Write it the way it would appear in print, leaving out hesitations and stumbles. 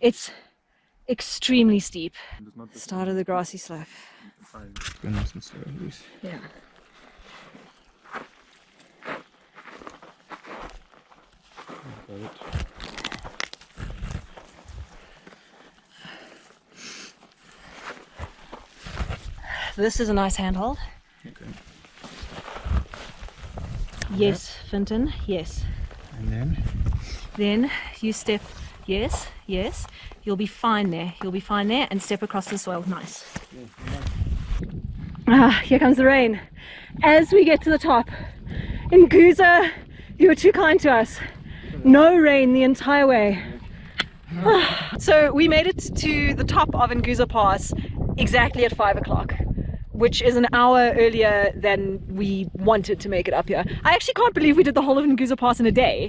It's extremely steep. Start of the grassy slope. Go nice and slow, Ruth. Yeah. Got it. This is a nice handhold. Okay. Yes, Finton, yes. And Then you step, yes, yes. You'll be fine there. You'll be fine there and step across the soil. Nice. Ah, here comes the rain. As we get to the top, in Nguza, you were too kind to us. No rain the entire way. So we made it to the top of Nguza Pass exactly at 5 o'clock, which is an hour earlier than we wanted to make it up here. I actually can't believe we did the whole of Nguza Pass in a day.